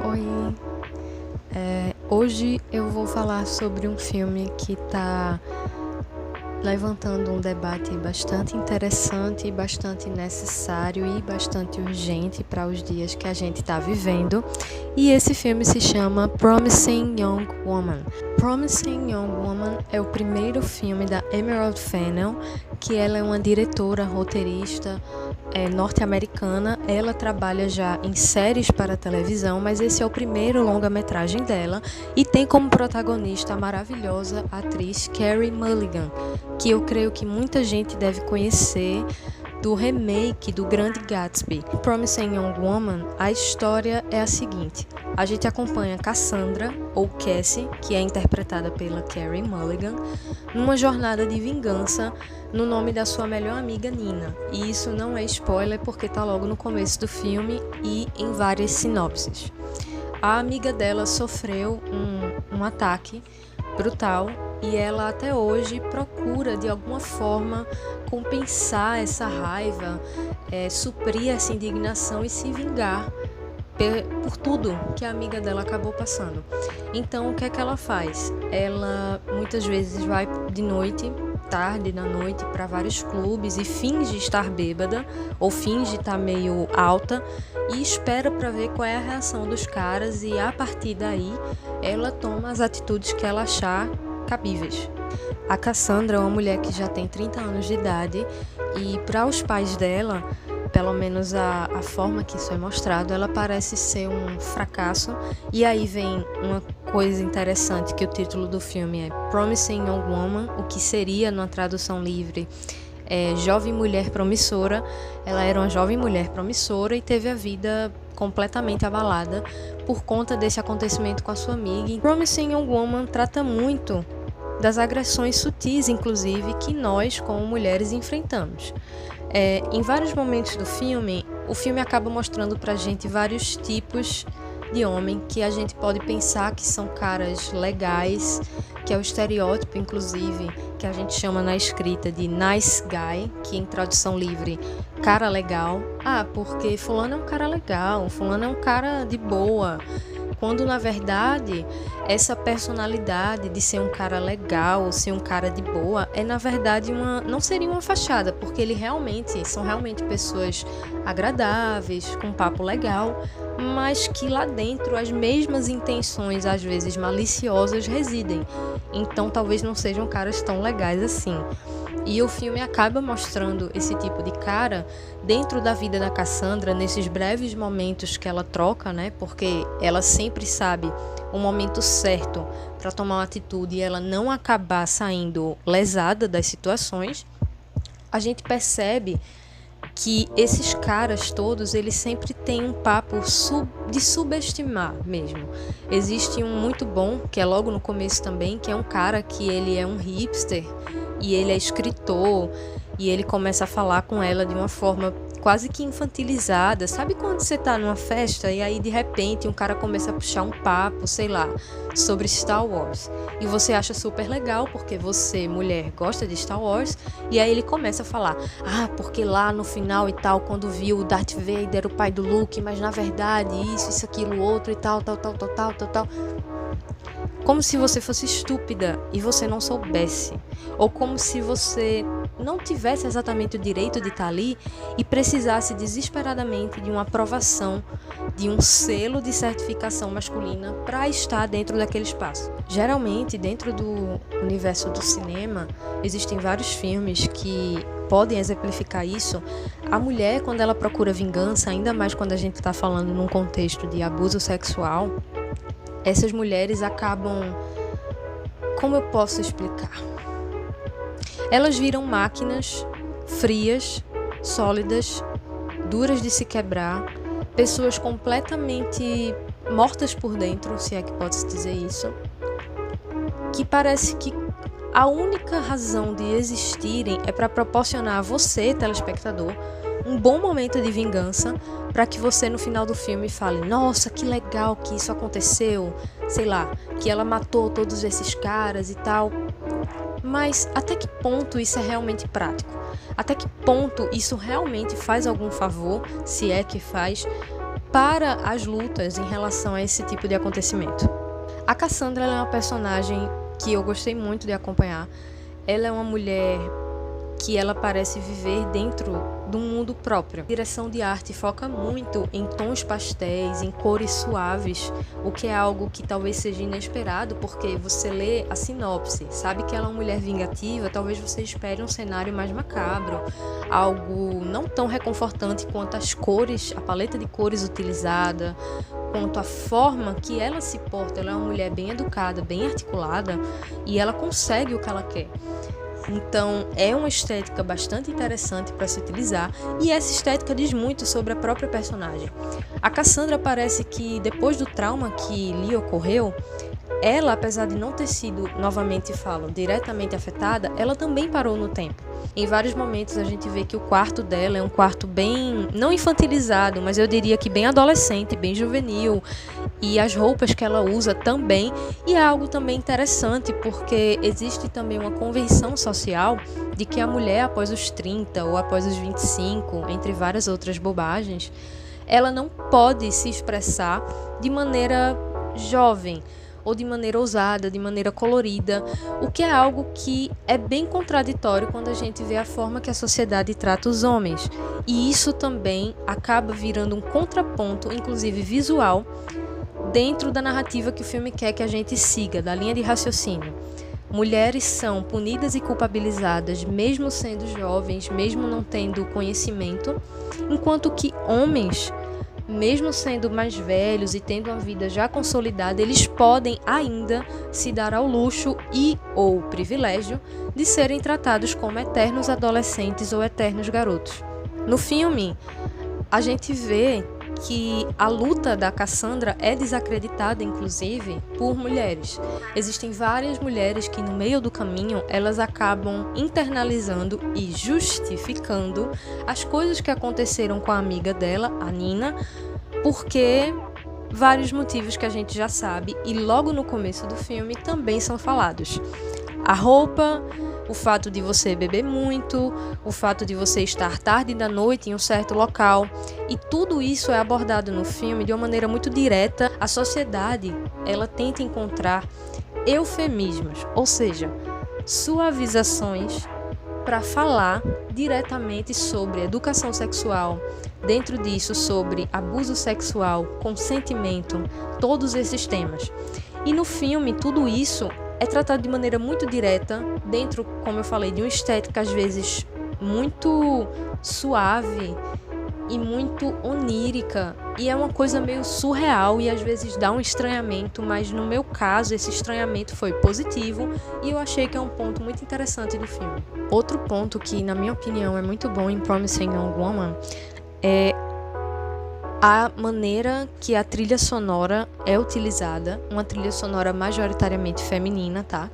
Oi, hoje eu vou falar sobre um filme que está levantando um debate bastante interessante, bastante necessário e bastante urgente para os dias que a gente está vivendo. E esse filme se chama Promising Young Woman. Promising Young Woman é o primeiro filme da Emerald Fennell, que ela é uma diretora, roteirista norte-americana. Ela trabalha já em séries para televisão, mas esse é o primeiro longa-metragem dela e tem como protagonista a maravilhosa atriz Carey Mulligan, que eu creio que muita gente deve conhecer do remake do Grande Gatsby. Promising Young Woman, a história é a seguinte: a gente acompanha Cassandra, ou Cassie, que é interpretada pela Carey Mulligan, numa jornada de vingança no nome da sua melhor amiga Nina. E isso não é spoiler porque tá logo no começo do filme e em várias sinopses. A amiga dela sofreu um ataque brutal e ela até hoje procura de alguma forma compensar essa raiva, suprir essa indignação e se vingar por tudo que a amiga dela acabou passando. Então o que é que ela faz? Ela muitas vezes vai de noite, tarde da noite, para vários clubes e finge estar bêbada ou finge estar meio alta e espera para ver qual é a reação dos caras, e a partir daí ela toma as atitudes que ela achar cabíveis. A Cassandra é uma mulher que já tem 30 anos de idade e para os pais dela, pelo menos a forma que isso é mostrado, ela parece ser um fracasso. E aí vem uma coisa interessante, que o título do filme é Promising Young Woman, o que seria, numa tradução livre, Jovem Mulher Promissora. Ela era uma jovem mulher promissora e teve a vida completamente abalada por conta desse acontecimento com a sua amiga. Promising Young Woman trata muito das agressões sutis, inclusive, que nós, como mulheres, enfrentamos. Em vários momentos do filme, o filme acaba mostrando pra gente vários tipos de homem que a gente pode pensar que são caras legais, que é o estereótipo, inclusive, que a gente chama na escrita de nice guy, que em tradução livre, cara legal. Porque fulano é um cara legal, fulano é um cara de boa. Quando, na verdade, essa personalidade de ser um cara legal, ser um cara de boa, na verdade, não seria uma fachada, porque são realmente pessoas agradáveis, com um papo legal, mas que lá dentro as mesmas intenções, às vezes maliciosas, residem. Então, talvez não sejam caras tão legais assim. E o filme acaba mostrando esse tipo de cara dentro da vida da Cassandra, nesses breves momentos que ela troca, né? Porque ela sempre sabe o momento certo para tomar uma atitude e ela não acabar saindo lesada das situações. A gente percebe que esses caras todos, eles sempre têm um papo de subestimar mesmo. Existe um muito bom, que é logo no começo também, que é um cara que ele é um hipster e ele é escritor, e ele começa a falar com ela de uma forma quase que infantilizada. Sabe quando você tá numa festa e aí de repente um cara começa a puxar um papo, sei lá, sobre Star Wars, e você acha super legal porque você, mulher, gosta de Star Wars, e aí ele começa a falar: porque lá no final e tal, quando viu o Darth Vader, o pai do Luke, mas na verdade isso, aquilo, outro e tal. Como se você fosse estúpida e você não soubesse. Ou como se você não tivesse exatamente o direito de estar ali e precisasse desesperadamente de uma aprovação, de um selo de certificação masculina para estar dentro daquele espaço. Geralmente, dentro do universo do cinema, existem vários filmes que podem exemplificar isso. A mulher, quando ela procura vingança, ainda mais quando a gente está falando num contexto de abuso sexual, essas mulheres acabam... Como eu posso explicar? Elas viram máquinas frias, sólidas, duras de se quebrar, pessoas completamente mortas por dentro, se é que pode-se dizer isso, que parece que a única razão de existirem é para proporcionar a você, telespectador, um bom momento de vingança, para que você no final do filme fale: nossa, que legal que isso aconteceu, sei lá, que ela matou todos esses caras e tal. Mas até que ponto isso é realmente prático? Até que ponto isso realmente faz algum favor, se é que faz, para as lutas em relação a esse tipo de acontecimento. A Cassandra ela é uma personagem que eu gostei muito de acompanhar. Ela é uma mulher que ela parece viver dentro de um mundo próprio. A direção de arte foca muito em tons pastéis, em cores suaves, o que é algo que talvez seja inesperado, porque você lê a sinopse, sabe que ela é uma mulher vingativa, talvez você espere um cenário mais macabro, algo não tão reconfortante quanto as cores, a paleta de cores utilizada, quanto a forma que ela se porta. Ela é uma mulher bem educada, bem articulada, e ela consegue o que ela quer. Então, é uma estética bastante interessante para se utilizar, e essa estética diz muito sobre a própria personagem. A Cassandra parece que, depois do trauma que lhe ocorreu, ela, apesar de não ter sido, novamente falo, diretamente afetada, ela também parou no tempo. Em vários momentos a gente vê que o quarto dela é um quarto bem, não infantilizado, mas eu diria que bem adolescente, bem juvenil, e as roupas que ela usa também, e é algo também interessante, porque existe também uma convenção social de que a mulher após os 30 ou após os 25, entre várias outras bobagens, ela não pode se expressar de maneira jovem, ou de maneira ousada, de maneira colorida, o que é algo que é bem contraditório quando a gente vê a forma que a sociedade trata os homens. E isso também acaba virando um contraponto, inclusive visual, dentro da narrativa que o filme quer que a gente siga, da linha de raciocínio. Mulheres são punidas e culpabilizadas, mesmo sendo jovens, mesmo não tendo conhecimento, enquanto que homens, mesmo sendo mais velhos e tendo uma vida já consolidada, eles podem ainda se dar ao luxo e ou privilégio de serem tratados como eternos adolescentes ou eternos garotos. No filme, a gente vê que a luta da Cassandra é desacreditada, inclusive, por mulheres. Existem várias mulheres que, no meio do caminho, elas acabam internalizando e justificando as coisas que aconteceram com a amiga dela, a Nina, porque vários motivos que a gente já sabe e logo no começo do filme também são falados. A roupa, o fato de você beber muito, o fato de você estar tarde da noite em um certo local, e tudo isso é abordado no filme de uma maneira muito direta. A sociedade, ela tenta encontrar eufemismos, ou seja, suavizações para falar diretamente sobre educação sexual, dentro disso sobre abuso sexual, consentimento, todos esses temas. E no filme tudo isso é tratado de maneira muito direta, dentro, como eu falei, de uma estética às vezes muito suave e muito onírica, e é uma coisa meio surreal e às vezes dá um estranhamento, mas no meu caso esse estranhamento foi positivo e eu achei que é um ponto muito interessante do filme. Outro ponto que, na minha opinião, é muito bom em Promising Young Woman é a maneira que a trilha sonora é utilizada, uma trilha sonora majoritariamente feminina, tá?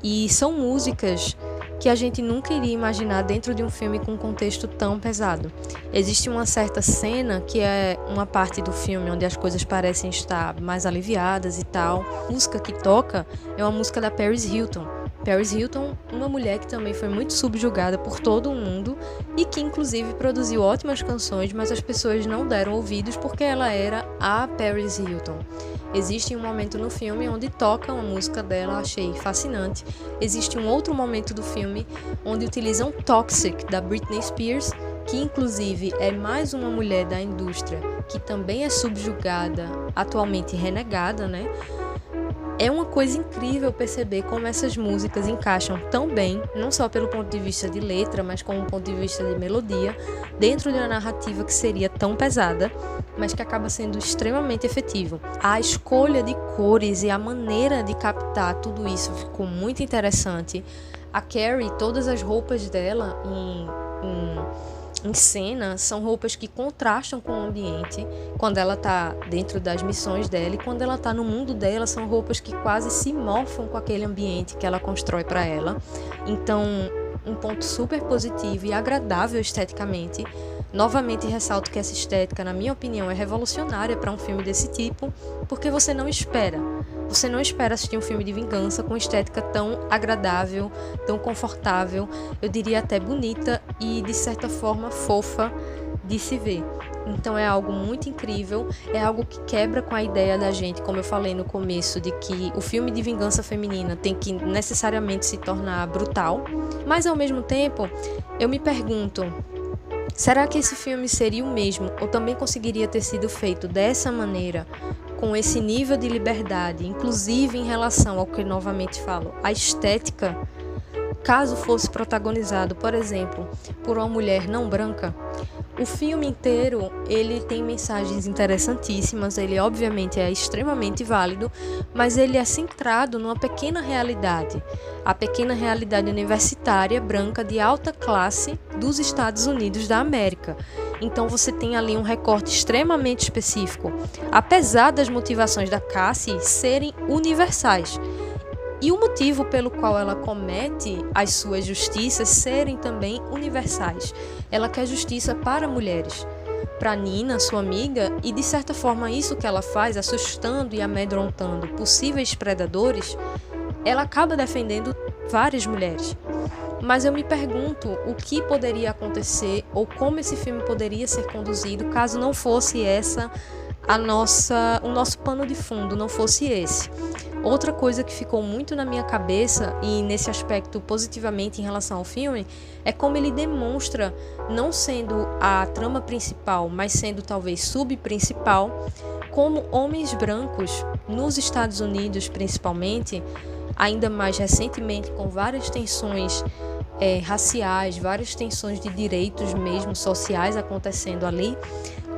E são músicas que a gente nunca iria imaginar dentro de um filme com um contexto tão pesado. Existe uma certa cena que é uma parte do filme onde as coisas parecem estar mais aliviadas e tal. A música que toca é uma música da Paris Hilton. Paris Hilton, uma mulher que também foi muito subjugada por todo o mundo e que inclusive produziu ótimas canções, mas as pessoas não deram ouvidos porque ela era a Paris Hilton. Existe um momento no filme onde toca uma música dela, achei fascinante. Existe um outro momento do filme onde utilizam Toxic, da Britney Spears, que inclusive é mais uma mulher da indústria que também é subjugada, atualmente renegada, né? É uma coisa incrível perceber como essas músicas encaixam tão bem, não só pelo ponto de vista de letra, mas como ponto de vista de melodia, dentro de uma narrativa que seria tão pesada, mas que acaba sendo extremamente efetivo. A escolha de cores e a maneira de captar tudo isso ficou muito interessante. A Carrie, todas as roupas dela em cena são roupas que contrastam com o ambiente quando ela tá dentro das missões dela, e quando ela tá no mundo dela são roupas que quase se morfam com aquele ambiente que ela constrói para ela. Então, um ponto super positivo e agradável esteticamente. Novamente ressalto que essa estética, na minha opinião, é revolucionária para um filme desse tipo, porque você não espera assistir um filme de vingança com estética tão agradável, tão confortável, eu diria até bonita e, de certa forma, fofa, de se ver. Então é algo muito incrível, é algo que quebra com a ideia da gente, como eu falei no começo, de que o filme de vingança feminina tem que necessariamente se tornar brutal, mas ao mesmo tempo eu me pergunto, será que esse filme seria o mesmo ou também conseguiria ter sido feito dessa maneira, com esse nível de liberdade, inclusive em relação ao que novamente falo, a estética, caso fosse protagonizado, por exemplo, por uma mulher não branca? O filme inteiro, ele tem mensagens interessantíssimas, ele obviamente é extremamente válido, mas ele é centrado numa pequena realidade, a pequena realidade universitária branca de alta classe dos Estados Unidos da América. Então você tem ali um recorte extremamente específico, apesar das motivações da Cassie serem universais. E o motivo pelo qual ela comete as suas justiças serem também universais. Ela quer justiça para mulheres, para Nina, sua amiga, e de certa forma isso que ela faz, assustando e amedrontando possíveis predadores, ela acaba defendendo várias mulheres. Mas eu me pergunto o que poderia acontecer ou como esse filme poderia ser conduzido caso não fosse essa o nosso pano de fundo, não fosse esse. Outra coisa que ficou muito na minha cabeça, e nesse aspecto positivamente em relação ao filme, é como ele demonstra, não sendo a trama principal, mas sendo talvez subprincipal, como homens brancos, nos Estados Unidos principalmente, ainda mais recentemente com várias tensões raciais, várias tensões de direitos mesmo sociais acontecendo ali,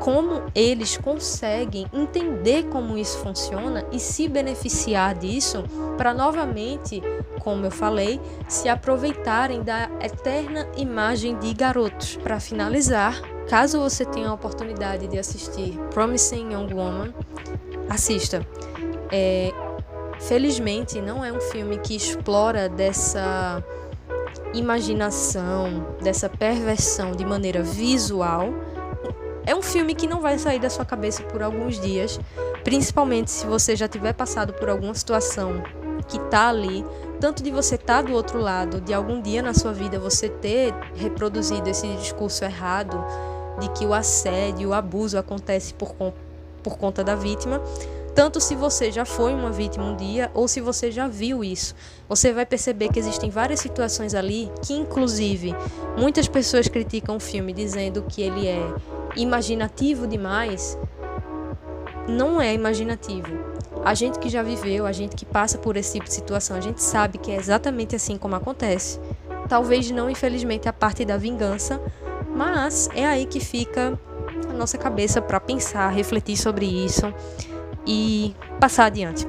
como eles conseguem entender como isso funciona e se beneficiar disso para novamente, como eu falei, se aproveitarem da eterna imagem de garotos. Para finalizar, caso você tenha a oportunidade de assistir Promising Young Woman, assista. Felizmente não é um filme que explora dessa imaginação, dessa perversão de maneira visual. É um filme que não vai sair da sua cabeça por alguns dias, principalmente se você já tiver passado por alguma situação que tá ali, tanto de você estar do outro lado, de algum dia na sua vida você ter reproduzido esse discurso errado de que o assédio, o abuso acontece por conta da vítima, tanto se você já foi uma vítima um dia ou se você já viu isso. Você vai perceber que existem várias situações ali que, inclusive, muitas pessoas criticam o filme dizendo que ele é imaginativo demais. Não é imaginativo. A gente que já viveu, a gente que passa por esse tipo de situação, a gente sabe que é exatamente assim como acontece. Talvez não, infelizmente, a parte da vingança, mas é aí que fica a nossa cabeça para pensar, refletir sobre isso e passar adiante.